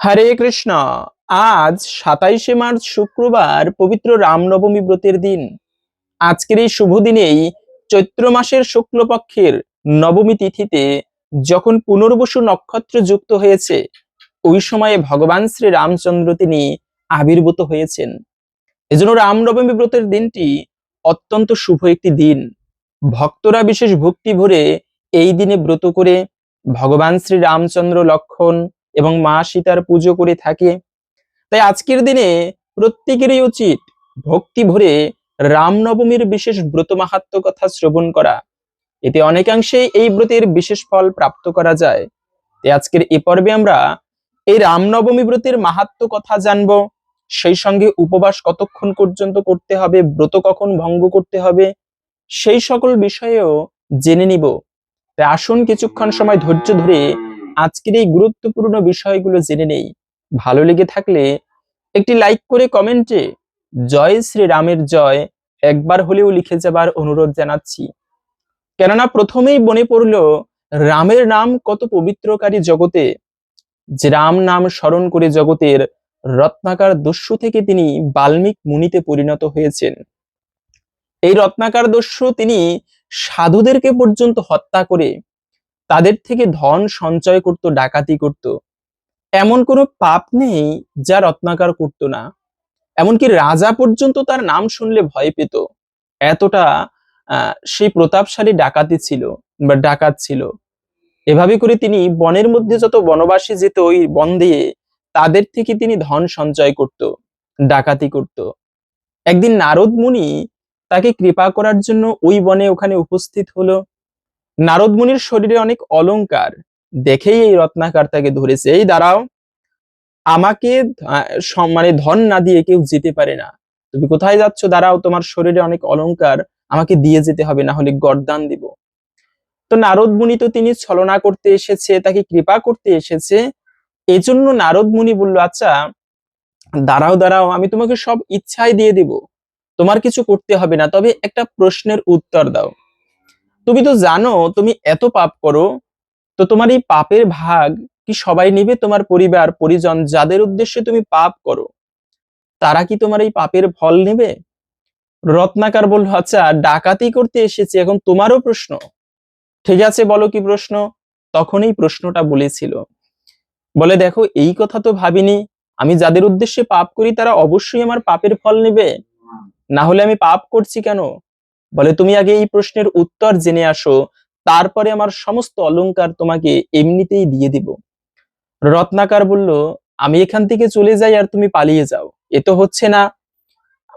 হরে কৃষ্ণ। আজ 27শে মার্চ শুক্রবার পবিত্র রামনবমী ব্রতের দিন। আজকের এই শুভ দিনেই চৈত্র মাসের শুক্লপক্ষের নবমী তিথিতে যখন পুনর্বসু নক্ষত্র যুক্ত হয়েছে, ওই সময়ে ভগবান শ্রী রামচন্দ্র তিনি আবির্ভূত হয়েছেন। এজন্য রামনবমী ব্রতের দিনটি অত্যন্ত শুভ একটি দিন। ভক্তরা বিশেষ ভক্তি ভরে এই দিনে ব্রত করে ভগবান শ্রী রামচন্দ্র, লক্ষ্মণ এবং মা সীতার পুজো করে থাকে। তাই আজকের দিনে প্রত্যেকেরই উচিত ভক্তি ভরে রামনবমীর বিশেষ ব্রত মাহাত্ম্য কথা শ্রবণ করা। এতে অনেকাংশে এই ব্রতের বিশেষ ফল প্রাপ্ত করা যায়। তাই আজকের এ পর্বে আমরা এই রামনবমী ব্রতের মাহাত্ম্য কথা জানবো, সেই সঙ্গে উপবাস কতক্ষণ পর্যন্ত করতে হবে, ব্রত কখন ভঙ্গ করতে হবে, সেই সকল বিষয়েও জেনে নিব। তাই আসুন কিছুক্ষণ সময় ধৈর্য ধরে আজকের এই গুরুত্বপূর্ণ বিষয়গুলো জেনে নেই। ভালো লেগে থাকলে একটি লাইক করে কমেন্টে জয় শ্রী রামের জয় একবার হলেও লিখে যাবার অনুরোধ জানাচ্ছি। কেননা প্রথমেই মনে পড়ল রামের নাম কত পবিত্রকারী জগতে, যে রাম নাম স্মরণ করে জগতের রত্নাকার দস্যু থেকে তিনি বাল্মীক মুনিতে পরিণত হয়েছেন। এই রত্নাকার দস্যু তিনি সাধুদেরকে পর্যন্ত হত্যা করে তাদের থেকে ধন সঞ্চয় করত, ডাকাতি করত। এমন কোনো পাপ নেই যা রত্নাকার করত না। এমনকি রাজা পর্যন্ত তার নাম শুনলে ভয় পেত, এতটা সেই প্রতাপশালী ডাকাতি ছিল বা ডাকাত ছিল। এভাবে করে তিনি বনের মধ্যে যত বনবাসী যেত, ওই বন দিয়ে তাদের থেকে তিনি ধন সঞ্চয় করত, ডাকাতি করত। একদিন নারদ মুনি তাকে কৃপা করার জন্য ওই বনে ওখানে উপস্থিত হলো। নারদ মুনির শরীরে অনেক অলংকার দেখেই এই রত্নাকার তাকে ধরেছে, এই দাঁড়াও, আমাকে মানে ধন না দিয়ে কেউ যেতে পারে না। তুমি কোথায় যাচ্ছ? দাঁড়াও, তোমার শরীরে অনেক অলংকার, আমাকে দিয়ে যেতে হবে, না হলে গর্দান দিব। তো নারদ মুনি তো তিনি ছলনা করতে এসেছে, তাকে কৃপা করতে এসেছে। এজন্য নারদ মুনি বলল, আচ্ছা দাঁড়াও দাঁড়াও, আমি তোমাকে সব ইচ্ছাই দিয়ে দিব, তোমার কিছু করতে হবে না, তবে একটা প্রশ্নের উত্তর দাও। তুমি তো জানো তুমি এত পাপ করো, তো তোমার এই পাপের ভাগ কি সবাই নিবে? তোমার পরিবার পরিজন যাদের উদ্দেশ্যে তুমি পাপ করো, তারা কি তোমার এই পাপের ফল নেবে? রত্নাকার বলল, আচ্ছা ডাকাতি করতে এসেছি, এখন তোমারও প্রশ্ন, ঠিক আছে বলো কি প্রশ্ন। তখন এই প্রশ্নটা বলেছিল, বলে দেখো এই কথা তো ভাবিনি, আমি যাদের উদ্দেশ্যে পাপ করি তারা অবশ্যই আমার পাপের ফল নেবে, না হলে আমি পাপ করছি কেন? বলে তুমি আগে এই প্রশ্নের উত্তর জেনে আসো, তারপরে আমার সমস্ত অলংকার তোমাকে এমনিতেই দিয়ে দিব। রত্নাকার বলল, আমি এখান থেকে চলে যাই আর তুমি পালিয়ে যাও, এ তো হচ্ছে না।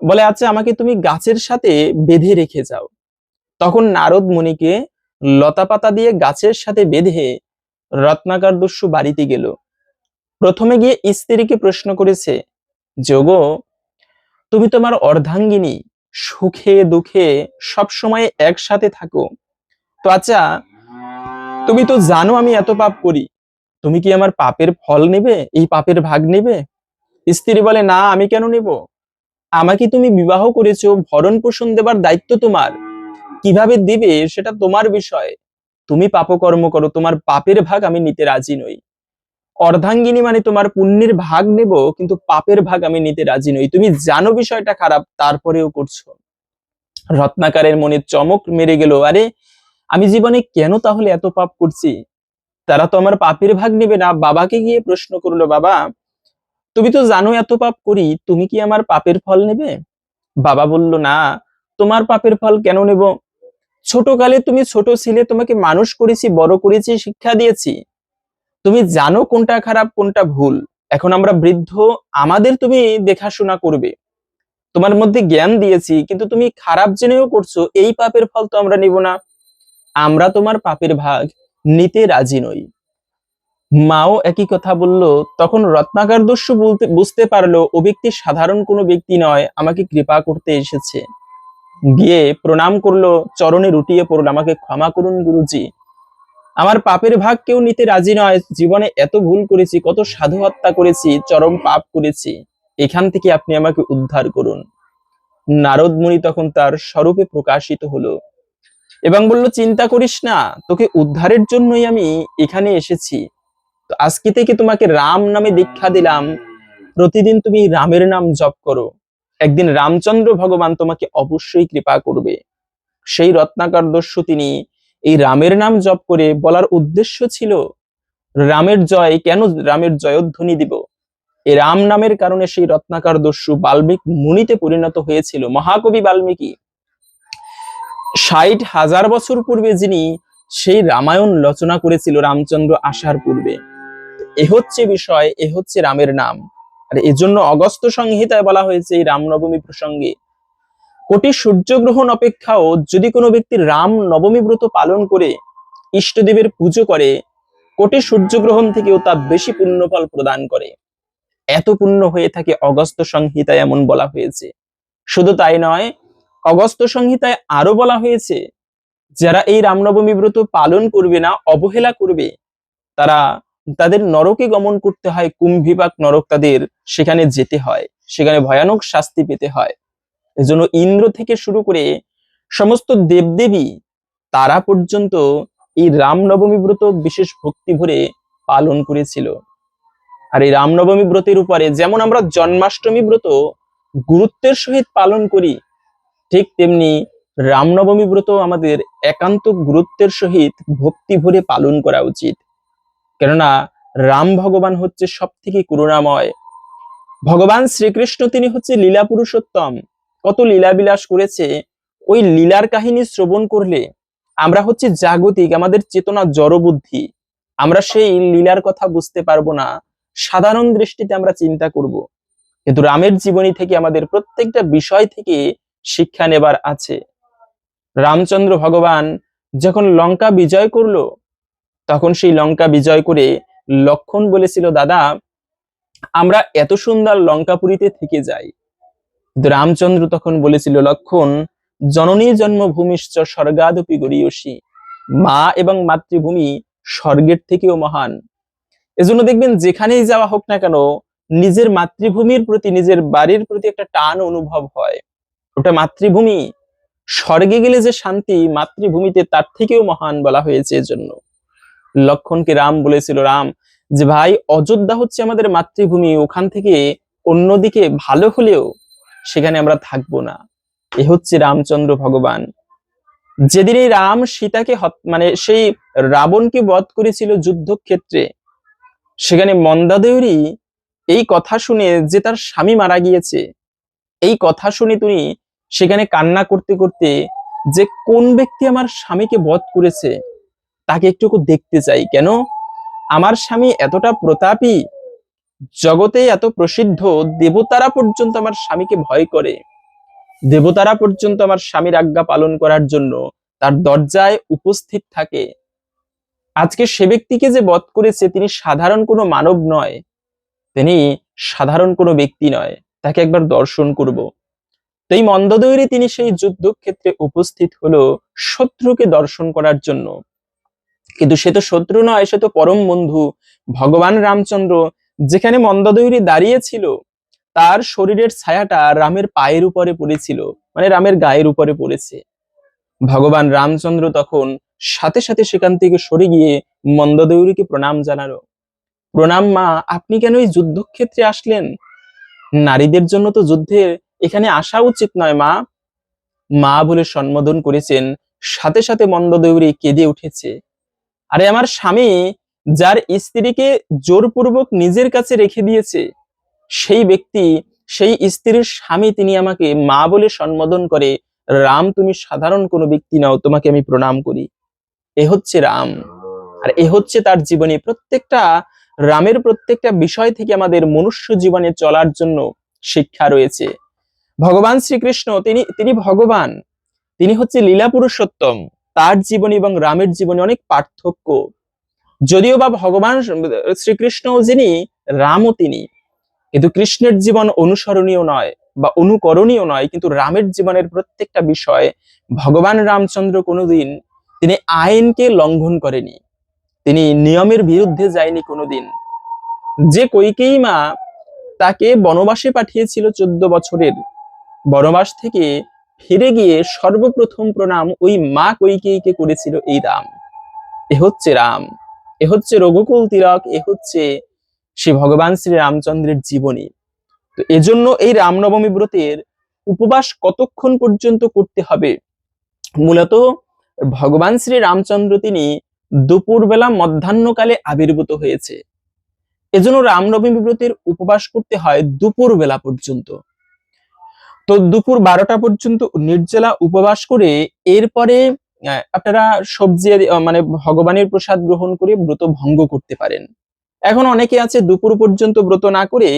বলে আচ্ছা আমাকে তুমি গাছের সাথে বেঁধে রেখে যাও। তখন নারদ মুনিকে লতা পাতা দিয়ে গাছের সাথে বেঁধে রত্নাকার দস্যু বাড়িতে গেল। প্রথমে গিয়ে স্ত্রীকে প্রশ্ন করেছে, যোগো তুমি তোমার অর্ধাঙ্গিনী, সুখে দুঃখে সব সময় একসাথে থাকো, তো আচ্ছা তুমি তো জানো আমি এত পাপ করি, তুমি কি আমার পাপের ফল নেবে, এই পাপের ভাগ নেবে? স্ত্রী বলে, না আমি কেন নেব, আমাকে তুমি বিবাহ করেছো, ভরণ পোষণ দেবার দায়িত্ব তোমার, কিভাবে দিবে সেটা তোমার বিষয়, তুমি পাপকর্ম করো, তোমার পাপের ভাগ আমি নিতে রাজি নই। অর্ধাঙ্গিনী মানে তোমার পুণ্যের ভাগ নেব, কিন্তু পাপের ভাগ আমি নিতে রাজি নই, তুমি জানো বিষয়টা খারাপ তারপরেও করছো। রত্নাকারের মনে চমক মেরে গেল, আরে আমি জীবনে কেন তাহলে এত পাপ করছি, তারা তো আমার পাপের ভাগ নেবে না। বাবাকে গিয়ে প্রশ্ন করলো, বাবা তুমি তো জানো এত পাপ করি, তুমি কি আমার পাপের ফল নেবে? বাবা বলল, না, তোমার পাপের ফল কেন নেব? ছোটকালে তুমি ছোট ছিলে, তোমাকে মানুষ করেছি, বড় করেছি, শিক্ষা দিয়েছি, তুমি জানো কোনটা খারাপ কোনটা ভুল। এখন আমরা বৃদ্ধ, আমাদের তুমি দেখাশোনা করবে, তোমার মধ্যে জ্ঞান দিয়েছি, কিন্তু তুমি খারাপ জেনেও করছো, এই পাপের ফল তো আমরা নিব না, আমরা তোমার পাপের ভাগ নিতে রাজি নই। মাও একই কথা বলল। তখন রত্নাকর দস্যু বুঝতে পারলো ও ব্যক্তি সাধারণ কোনো ব্যক্তি নয়, আমাকে কৃপা করতে এসেছে। গিয়ে প্রণাম করলো, চরণে লুটিয়ে পড়লো, আমাকে ক্ষমা করুন গুরুজি, আমার পাপের ভাগ কেউ নিতে রাজি নয়, জীবনে এত ভুল করেছি, কত সাধু হত্যা করেছি, চরম পাপ করেছি, এখান থেকে আপনি আমাকে উদ্ধার করুন। নারদ মুনি তখন তার স্বরূপে প্রকাশিত হলো এবং বলল, চিন্তা করিস না, তোকে উদ্ধারের জন্যই আমি এখানে এসেছি, তো আজকে থেকে তোমাকে রাম নামে দীক্ষা দিলাম, প্রতিদিন তুমি রামের নাম জপ করো, একদিন রামচন্দ্র ভগবান তোমাকে অবশ্যই কৃপা করবে। সেই রত্নাকর দস্যু তিনি এই রামের নাম জপ করে বলার উদ্দেশ্য ছিল রামের জয়, কেন রামের জয়ধ্বনি দিব। এই রাম নামের কারণে সেই রত্নাকর দস্যু বাল্মীকি মুনিতে পরিণত হয়েছিল। মহাকবি বাল্মীকি ৬০,০০০ বছর পূর্বে যিনি সেই রামায়ণ রচনা করেছিল রামচন্দ্র আসার পূর্বে। এ হচ্ছে বিষয়, এ হচ্ছে রামের নাম। আর এজন্য অগস্ত্য সংহিতায় বলা হয়েছে এই রামনবমী প্রসঙ্গে, কোটি সূর্যগ্রহণ অপেক্ষাও যদি কোনো ব্যক্তি রাম নবমী ব্রত পালন করে ইষ্টদেবের পুজো করে, কোটি সূর্যগ্রহণ থেকেও তা বেশি পুণ্যফল প্রদান করে। এত পুণ্য হয়ে থাকে অগস্ত্য সংহিতায়, এমন বলা হয়েছে। শুধু তাই নয়, অগস্ত্য সংহিতায় আরো বলা হয়েছে যারা এই রামনবমী ব্রত পালন করবে না, অবহেলা করবে, তাদের নরকে গমন করতে হয়, কুম্ভিপাক নরক, তাদের সেখানে যেতে হয়, সেখানে ভয়ানক শাস্তি পেতে হয়। এজন্য ইন্দ্র থেকে শুরু করে সমস্ত দেবদেবী তারা পর্যন্ত এই রামনবমী ব্রত বিশেষ ভক্তি ভরে পালন করেছিল। আর এই রামনবমী ব্রতের উপরে যেমন আমরা জন্মাষ্টমী ব্রত গুরুত্বের সহিত পালন করি, ঠিক তেমনি রামনবমী ব্রত আমাদের একান্ত গুরুত্বের সহিত ভক্তি ভরে পালন করা উচিত। কেননা রাম ভগবান হচ্ছে সব থেকে করুণাময়। ভগবান শ্রীকৃষ্ণ তিনি হচ্ছে লীলা পুরুষোত্তম, কত লীলা বিলাস করেছে। ওই লীলার কাহিনী শ্রবণ করলে আমরা হচ্ছে জাগতিক, আমাদের চেতনা জড় বুদ্ধি, আমরা সেই লীলার কথা বুঝতে পারবো না, সাধারণ দৃষ্টিতে আমরা চিন্তা করব। কিন্তু রামের জীবনী থেকে আমাদের প্রত্যেকটা বিষয় থেকে শিক্ষা নেবার আছে। রামচন্দ্র ভগবান যখন লঙ্কা বিজয় করলো, তখন সেই লঙ্কা বিজয় করে লক্ষণ বলেছিল, দাদা আমরা এত সুন্দর লঙ্কাপুরীতে থেকে যাই। কিন্তু রামচন্দ্র তখন বলেছিল, লক্ষণ জননী জন্মভূমিশ্চ স্বর্গাদপি গরীয়সী, মা এবং মাতৃভূমি স্বর্গের থেকেও মহান। এজন্য দেখবেন যেখানেই যাওয়া হোক না কেন, নিজের মাতৃভূমির প্রতি, নিজের বাড়ির প্রতি একটা টান অনুভব হয়। ওটা মাতৃভূমি, স্বর্গে গেলে যে শান্তি মাতৃভূমিতে তার থেকেও মহান বলা হয়েছে। এজন্য লক্ষণকে রাম বলেছিল, রাম যে ভাই অযোধ্যা হচ্ছে আমাদের মাতৃভূমি, ওখান থেকে অন্যদিকে ভালো হলেও সেখানে আমরা থাকবো না। এ হচ্ছে রামচন্দ্র ভগবান। যেদিন এই রাম সীতাকে মানে সেই রাবণকে বধ করেছিল যুদ্ধক্ষেত্রে, সেখানে মন্দাদেবী এই কথা শুনে যে তার স্বামী মারা গিয়েছে, এই কথা শুনে তিনি সেখানে কান্না করতে করতে, যে কোন ব্যক্তি আমার স্বামীকে বধ করেছে তাকে একটুকু দেখতে চাই, কেন আমার স্বামী এতটা প্রতাপী, জগতে এত প্রসিদ্ধ, দেবতারা পর্যন্ত আমার স্বামীকে ভয় করে, দেবতারা পর্যন্ত আমার স্বামীর আজ্ঞা পালন করার জন্য তার দরজায় উপস্থিত থাকে। আজকে সে ব্যক্তিকে যে বধ করেছে তিনি সাধারণ কোনো মানব নয়, তিনি সাধারণ কোনো ব্যক্তি নয়, তাকে একবার দর্শন করব। তো এই মন্দোদরী তিনি সেই যুদ্ধক্ষেত্রে উপস্থিত হলো শত্রুকে দর্শন করার জন্য। কিন্তু সে তো শত্রু নয়, সে তো পরম বন্ধু ভগবান রামচন্দ্র। যেখানে মন্দোদরী দাঁড়িয়ে ছিল, তার শরীরের ছায়াটা রামের পায়ের উপরে পড়েছিল, মানে রামের গায়ের উপরে পড়েছে। ভগবান রামচন্দ্র তখন সাথে সাথে সেখান থেকে সরে গিয়ে মন্দোদরীকে প্রণাম জানালো, প্রণাম মা, আপনি কেন এই যুদ্ধক্ষেত্রে আসলেন? নারীদের জন্য তো যুদ্ধের এখানে আসা উচিত নয় মা। মা বলে সম্বোধন করেছেন। সাথে সাথে মন্দোদরী কেঁদে উঠেছে, আরে আমার স্বামী যার স্ত্রীকে জোরপূর্বক নিজের কাছে রেখে দিয়েছে, সেই ব্যক্তি, সেই স্ত্রীর স্বামী তিনি আমাকে মা বলে সম্বোধন করে, রাম তুমি সাধারণ কোনো ব্যক্তি নও, তোমাকে আমি প্রণাম করি। এ হচ্ছে রাম, আর এ হচ্ছে তার জীবনী। প্রত্যেকটা রামের প্রত্যেকটা বিষয় থেকে আমাদের মনুষ্য জীবনে চলার জন্য শিক্ষা রয়েছে। ভগবান শ্রীকৃষ্ণ তিনি তিনি ভগবান, তিনি হচ্ছে লীলা পুরুষোত্তম। তার জীবনী এবং রামের জীবনে অনেক পার্থক্য। যদিও বা ভগবান শ্রীকৃষ্ণ যিনি, রামও তিনি, কিন্তু কৃষ্ণের জীবন অনুসরণীয় নয় বা অনুকরণীয় নয়। কিন্তু রামের জীবনের প্রত্যেকটা বিষয়, ভগবান রামচন্দ্র কোনোদিন তিনি আইনকে লঙ্ঘন করেনি, তিনি নিয়মের বিরুদ্ধে যায়নি কোনোদিন। যে কইকেয়ী মা তাকে বনবাসে পাঠিয়েছিল 14 বছরের, বনবাস থেকে ফিরে গিয়ে সর্বপ্রথম প্রণাম ওই মা কইকেয়ীকে করেছিল এই রাম। এ হচ্ছে রাম, এ হচ্ছে রঘুকুল তিলক, এ হচ্ছে শ্রী ভগবান শ্রী রামচন্দ্রের জীবনী। তো এজন্য এই রামনবমী ব্রতের উপবাস কতক্ষণ পর্যন্ত করতে হবে? মূলত ভগবান শ্রী রামচন্দ্র তিনি দুপুরবেলা মধ্যাহ্নকালে আবির্ভূত হয়েছে, এজন্য রামনবমী ব্রতের উপবাস করতে হয় দুপুর বেলা পর্যন্ত। তো দুপুর 12টা পর্যন্ত নির্জলা উপবাস করে এরপরে আপনারা সবজি মানে ভগবানের প্রসাদ গ্রহণ করে ব্রত ভঙ্গ করতে পারেন। এখন অনেকে আছে দুপুর পর্যন্ত ব্রত না করে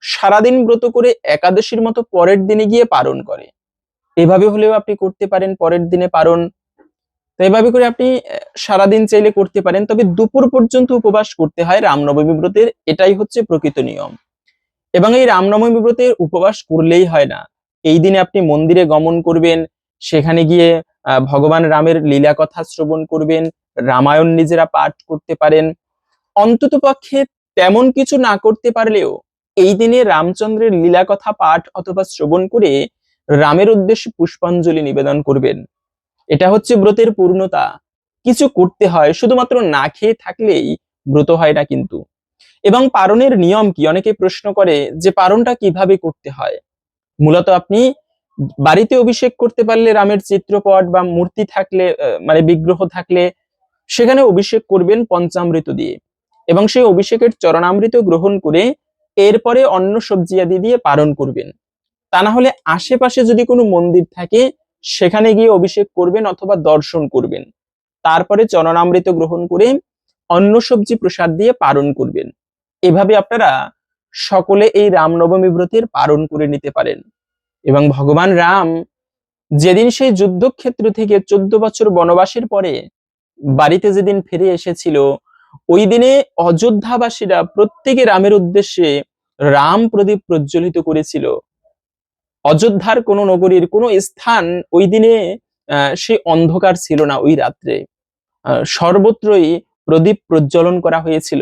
সারাদিন ব্রত করে একাদশীর মতো পরের দিনে গিয়ে পালন করে। এভাবে হলেও আপনি করতে পারেন, পরের দিনে পালন। তো এভাবে করে আপনি সারাদিন চাইলে করতে পারেন, তবে দুপুর পর্যন্ত উপবাস করতে হয় রামনবমী ব্রতের, এটাই হচ্ছে প্রকৃত নিয়ম। এবং এই রামনবমী ব্রতের উপবাস করলেই হয় না, এই দিনে আপনি মন্দিরে গমন করবেন, সেখানে গিয়ে ভগবান রামের লীলা কথা শ্রবণ করবেন, রামায়ণ নিজেরা পাঠ করতে পারেন। অন্তত পক্ষে তেমন কিছু না করতে পারলেও এই দিনে রামচন্দ্রের লীলা কথা পাঠ অথবা শ্রবণ করে রামের উদ্দেশ্যে পুষ্পাঞ্জলি নিবেদন করবেন। এটা হচ্ছে ব্রতের পূর্ণতা। কিছু করতে হয়, শুধুমাত্র না খেয়ে থাকলেই ব্রত হয় না কিন্তু। এবং পারণের নিয়ম কি, অনেকে প্রশ্ন করে যে পারণটা কিভাবে করতে হয়। মূলত আপনি বাড়িতে অভিষেক করতে পারলে, রামের চিত্রপট বা মূর্তি থাকলে মানে বিগ্রহ থাকলে সেখানে অভিষেক করবেন পঞ্চামৃত দিয়ে, এবং সেই অভিষেকের চরণামৃত গ্রহণ করে এরপরে অন্ন সবজি আদি দিয়ে পারণ করবেন। তা না হলে আশেপাশে যদি কোনো মন্দির থাকে সেখানে গিয়ে অভিষেক করবেন অথবা দর্শন করবেন, তারপরে চরণামৃত গ্রহণ করে অন্ন সবজি প্রসাদ দিয়ে পালন করবেন। এভাবে আপনারা সকলে এই রামনবমী ব্রতের পালন করে নিতে পারেন। এবং ভগবান রাম যেদিন সেই যুদ্ধক্ষেত্র থেকে 14 বছর বনবাসের পরে বাড়িতে যেদিন ফিরে এসেছিল, ওই দিনে অযোধ্যাবাসীরা প্রত্যেকে রামের উদ্দেশ্যে রাম প্রদীপ প্রজ্বলিত করেছিল। অযোধ্যার কোন নগরীর কোন স্থান ওই দিনে সে অন্ধকার ছিল না, ওই রাত্রে সর্বত্রই প্রদীপ প্রজ্বলন করা হয়েছিল।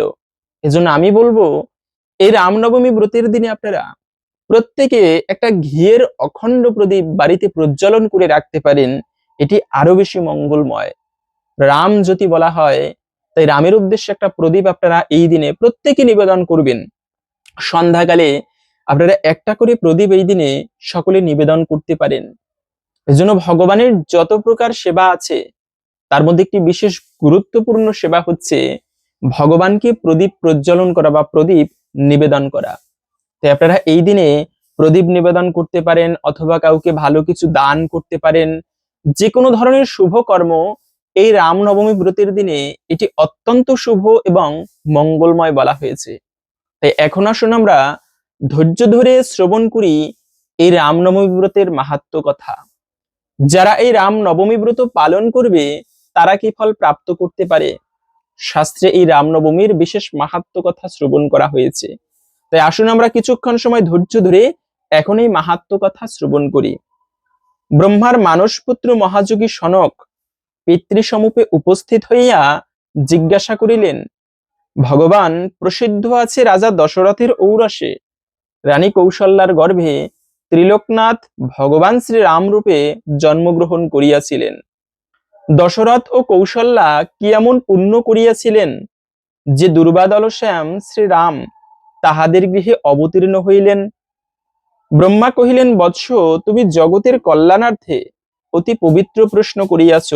এজন্য আমি বলবো এই রামনবমী ব্রতের দিনে আপনারা প্রত্যেকে একটা ঘিয়ের অখণ্ড প্রদীপ বাড়িতে প্রজ্বলন করে রাখতে পারেন, এটি আরো বেশি মঙ্গলময়। রাম জ্যোতি বলা হয়, তাই রামের উদ্দেশ্যে একটা প্রদীপ আপনারা এই দিনে প্রত্যেকে নিবেদন করবেন। সন্ধ্যাকালে আপনারা একটা করে প্রদীপ এই দিনে সকলে নিবেদন করতে পারেন। এজন্য ভগবানের যত প্রকার সেবা আছে তার মধ্যে একটি বিশেষ গুরুত্বপূর্ণ সেবা হচ্ছে ভগবানকে প্রদীপ প্রজ্বলন করা বা প্রদীপ নিবেদন করা। তাই আপনারা এই দিনে প্রদীপ নিবেদন করতে পারেন অথবা কাউকে ভালো কিছু দান করতে পারেন। যে কোনো ধরনের শুভ কর্ম এই রামনবমী ব্রতের দিনে এটি অত্যন্ত শুভ এবং মঙ্গলময় বলা হয়েছে। তাই এখন আসুন আমরা ধৈর্য ধরে শ্রবণ করি এই রামনবমী ব্রতের মাহাত্ম্য কথা। যারা এই রামনবমী ব্রত পালন করবে তারা কি ফল প্রাপ্ত করতে পারে, শাস্ত্রে এই রামনবমীর বিশেষ মাহাত্ম্য কথা শ্রবণ করা হয়েছে। তাই আসুন আমরা কিছুক্ষণ সময় ধৈর্য ধরে এখন এই মাহাত্ম্য কথা শ্রবণ করি। ব্রহ্মার মানসপুত্র মহাযোগী সনক পিতৃসমূপে উপস্থিত হইয়া জিজ্ঞাসা করিলেন, ভগবান প্রসিদ্ধ আছে রাজা দশরথের ঔরসে, রানী কৌশল্যার গর্ভে ত্রিলোকনাথ ভগবান শ্রী রাম রূপে জন্মগ্রহণ করিয়াছিলেন। দশরথ ও কৌশল্যা কি এমন পুণ্য করিয়াছিলেন যে দুর্বাদলশ্যাম শ্রীরাম তাহাদের গৃহে অবতীর্ণ হইলেন? ব্রহ্মা কহিলেন, বৎস, তুমি জগতের কল্যাণার্থে অতি পবিত্র প্রশ্ন করিয়াছ,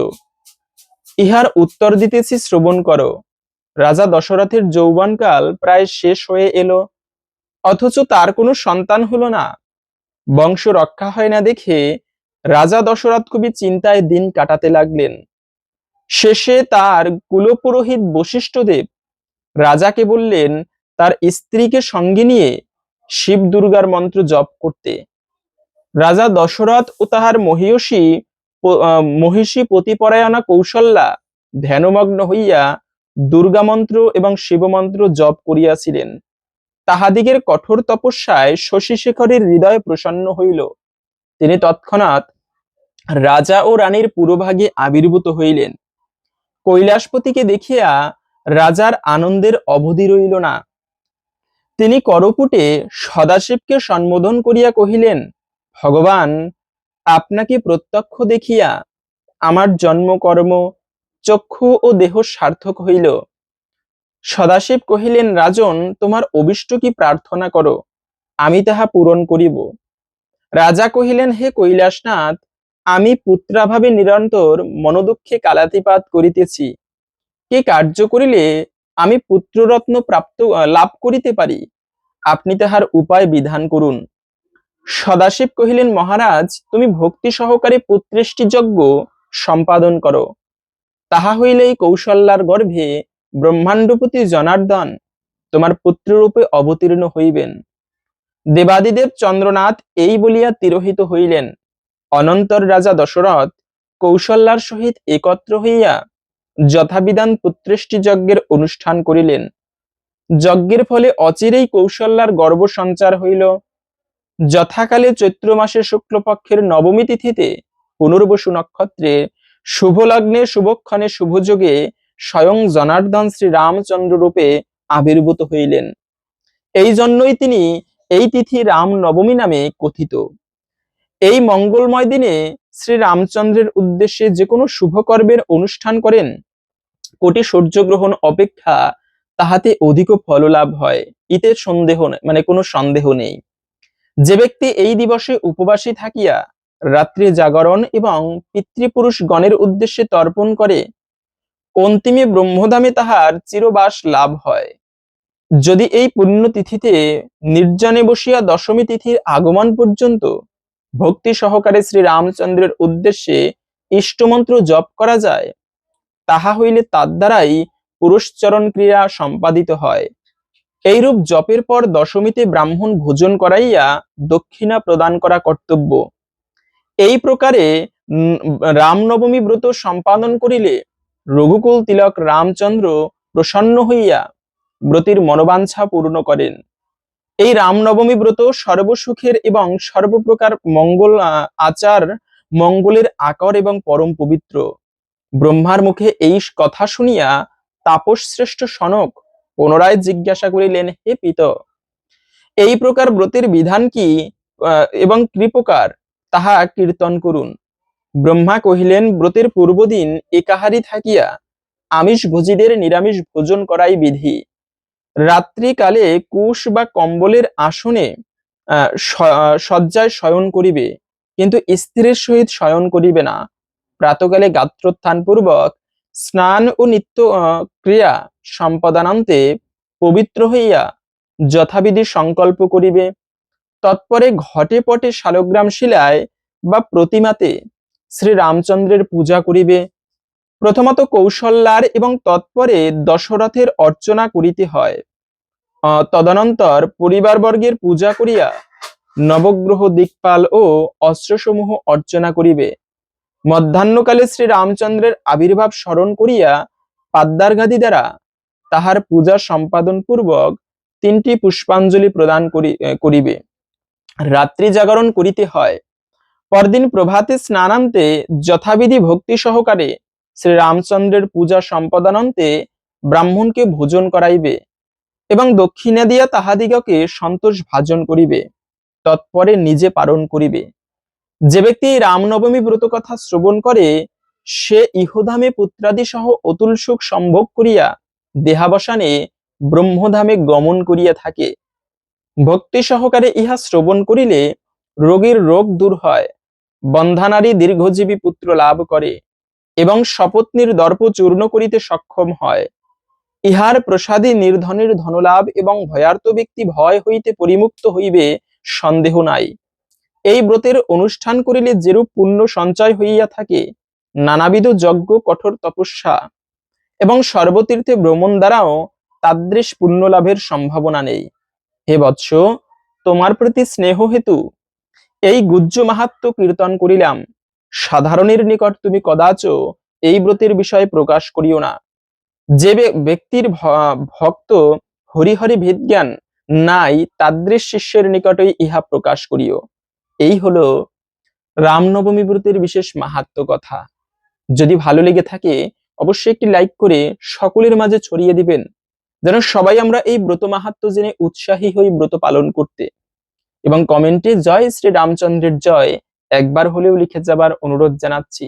ইহার উত্তর দিতেছি, শ্রবণ করো। রাজা দশরথের যৌবনকাল প্রায় শেষ হয়ে এলো, অথচ তার কোনো সন্তান হলো না। বংশ রক্ষা হয় না দেখে রাজা দশরথ খুবই চিন্তায় দিন কাটাতে লাগলেন। শেষে তার কুলপুরোহিত বশিষ্ঠদেব রাজাকে বললেন তার স্ত্রীকে সঙ্গে নিয়ে শিব দুর্গার মন্ত্র জপ করতে। রাজা দশরথ ও তাহার মহিষী পতিপরায়ণা কৌশল্যা ধ্যানমগ্ন হইয়া দুর্গা মন্ত্র এবং শিব মন্ত্র জপ করিয়াছিলেন। তাহাদিগের কঠোর তপস্যায় শশীশেখরের হৃদয় প্রসন্ন হইল। তিনি তৎক্ষণাৎ রাজা ও রানীর পুরোভাগে আবির্ভূত হইলেন। কৈলাসপতিকে দেখিয়া রাজার আনন্দের অবধি রইল না। তিনি করপুটে সদাশিবকে সম্বোধন করিয়া কহিলেন, ভগবান, আপনাকে প্রত্যক্ষ দেখিয়া আমার জন্ম, কর্ম, চক্ষু ও দেহ সার্থক হইল। সদাশিব কহিলেন, রাজন, তোমার অভিষ্ট কি প্রার্থনা করো, আমি তাহা পূরণ করিব। রাজা কহিলেন, হে কৈলাসনাথ, আমি পুত্রাভাবে নিরন্তর মনোদুঃখে কালাতিপাত করিতেছি। কি কার্য করিলে আমি পুত্ররত্ন লাভ করিতে পারি, আপনি তাহার উপায় বিধান করুন। সদাশিব কহিলেন, মহারাজ, তুমি ভক্তি সহকারে পুত্রেষ্টি যজ্ঞ সম্পাদন করো, তাহা হইলেই কৌশল্যার গর্ভে ব্রহ্মাণ্ডপতি জনার্দন তোমার পুত্ররূপে অবতীর্ণ হইবেন। দেবাদিদেব চন্দ্রনাথ এই বলিয়া তিরোহিত হইলেন। অনন্তর রাজা দশরথ কৌশল্যার সহিত একত্র হইয়া যথাবিধান পুত্রেষ্টি যজ্ঞের অনুষ্ঠান করিলেন। যজ্ঞের ফলে অচিরেই কৌশল্যার গর্ভ সঞ্চার হইল। যথাকালে চৈত্র মাসের শুক্লপক্ষের নবমী তিথিতে পুনর্বসু নক্ষত্রে শুভ লগ্নে শুভক্ষণে শুভযোগে স্বয়ং জনার্দন শ্রী রামচন্দ্র রূপে আবির্ভূত হইলেন। এই জন্যই তিনি এই তিথি রাম নবমী নামে কথিত। এই মঙ্গলময় দিনে শ্রী রামচন্দ্রের উদ্দেশ্যে যে কোনো শুভ কর্মের অনুষ্ঠান করেন, কোটি সূর্যগ্রহণ অপেক্ষা তাহাতে অধিক ফললাভ হয়, ইতে কোনো সন্দেহ নেই। যে ব্যক্তি এই দিবসে উপবাসী থাকিয়া রাত্রি জাগরণ এবং পিতৃপুরুষ গণের উদ্দেশ্যে তর্পণ করে, অন্তিমে ব্রহ্মধামে তাহার চিরবাস লাভ হয়। যদি এই পুণ্য তিথিতে নির্জনে বসিয়া দশমী তিথির আগমন পর্যন্ত ভক্তি সহকারে শ্রী রামচন্দ্রের উদ্দেশ্যে ইষ্টমন্ত্র জপ করা যায়, তাহা হইলে তার দ্বারাই পুরুষচরণ ক্রিয়া সম্পাদিত হয়। এইরূপ জপের পর দশমীতে ব্রাহ্মণ ভোজন করাইয়া দক্ষিণা প্রদান করা কর্তব্য। এই প্রকারে রামনবমী ব্রত সম্পাদন করিলে রঘুকুল তিলক রামচন্দ্র প্রসন্ন হইয়া ব্রতের মনোবাঞ্ছা পূর্ণ করেন। এই রামনবমী ব্রত সর্বসুখের এবং সর্বপ্রকার মঙ্গল আচার মঙ্গলের আকর এবং পরম পবিত্র। ব্রহ্মার মুখে এই কথা শুনিয়া তাপস শ্রেষ্ঠ সনক পুনরায় জিজ্ঞাসা করিলেন, হে পিত, এই প্রকার ব্রতের বিধান কি এবং কৃপকার, তাহা কীর্তন করুন। ব্রহ্মা কহিলেন, ব্রতের পূর্বদিন একাহারী থাকিয়া আমিষ ভোজীদের নিরামিষ ভোজন করাই বিধি। রাত্রিকালে কুশ বা কম্বলের আসনে শয্যায় শয়ন করিবে, কিন্তু স্ত্রীর সহিত শয়ন করিবে না। প্রাতকালে গাত্রোত্থান পূর্বক স্নান ও নিত্য ক্রিয়া সম্পাদনান্তে পবিত্র হইয়া যথাবিধি সংকল্প করিবে। তৎপরে ঘটে পটে শালগ্রাম শিলায় বা প্রতিমাতে শ্রী রামচন্দ্রের পূজা করিবে। প্রথমত কৌশল্যার এবং তৎপরে দশরথের অর্চনা করিতে হয়। তদনন্তর পরিবারবর্গের পূজা করিয়া নবগ্রহ দিকপাল ও অস্ত্রসমূহ অর্চনা করিবে। মধ্যাহ্নকালে শ্রী রামচন্দ্রের আবির্ভাব স্মরণ করিয়া পাদ্যার্ঘাদি দ্বারা তাহার পূজা সম্পাদন পূর্বক 3টি পুষ্পাঞ্জলি প্রদান করিবে। রাত্রি জাগরণ করিতে হয়। পরদিন প্রভাতে স্নানান্তে যথাবিধি ভক্তি সহকারে শ্রী রামচন্দ্রের পূজা সম্পাদনান্তে ব্রাহ্মণকে ভোজন করাইবে এবং দক্ষিণা দিয়া তাহাদিগকে সন্তোষ ভাজন করিবে। তৎপরে নিজে পালন করিবে। যে ব্যক্তি রামনবমী ব্রত কথা শ্রবণ করে, সে ইহধামে পুত্রাদি সহ অতুল সুখ সম্ভোগ করিয়া দেহাবসানে ব্রহ্মধামে গমন করিয়া থাকে। ভক্তি সহকারে ইহা শ্রবণ করিলে রোগীর রোগ দূর হয়, বন্ধানারী দীর্ঘজীবী পুত্র লাভ করে এবং সপত্নীর দর্প চূর্ণ করিতে সক্ষম হয়। ইহার প্রসাদী নির্ধনের ধনলাভ এবং ভয়ার্ত ব্যক্তি ভয় হইতে পরিমুক্ত হইবে, সন্দেহ নাই। এই ব্রতের অনুষ্ঠান করিলে যেরূপ পুণ্য সঞ্চয় হইয়া থাকে, নানাবিধ যজ্ঞ, কঠোর তপস্যা এবং সর্বতীর্থে ভ্রমণ দ্বারাও তাদৃশ পুণ্য লাভের সম্ভাবনা নেই। হে বৎস, তোমার প্রতি স্নেহ হেতু এই গুহ্য মাহাত্ম্য কীর্তন করিলাম। সাধারণের নিকট তুমি কদাচ এই ব্রতের বিষয়ে প্রকাশ করিও না। যে ব্যক্তির ভক্ত হরিহরি ভেদজ্ঞান নাই, তাদৃশ শিষ্যের নিকটই ইহা প্রকাশ করিও। এই হলো রামনবমী ব্রতের বিশেষ মাহাত্ম্য কথা। যদি ভালো লেগে থাকে অবশ্যই একটি লাইক করে সকলের মাঝে ছড়িয়ে দিবেন, যেন সবাই আমরা এই ব্রত মাহাত্ম্য জেনে উৎসাহী হই ব্রত পালন করতে। এবং কমেন্টে জয় শ্রী রামচন্দ্রের জয় একবার হলেও লিখে যাবার অনুরোধ জানাচ্ছি।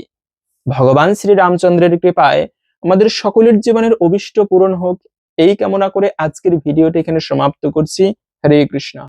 ভগবান শ্রী রামচন্দ্রের কৃপায় আমাদের সকলের জীবনের অভিষ্ট পূরণ হোক, এই কামনা করে আজকের ভিডিওটি এখানে সমাপ্ত করছি। হরে কৃষ্ণ।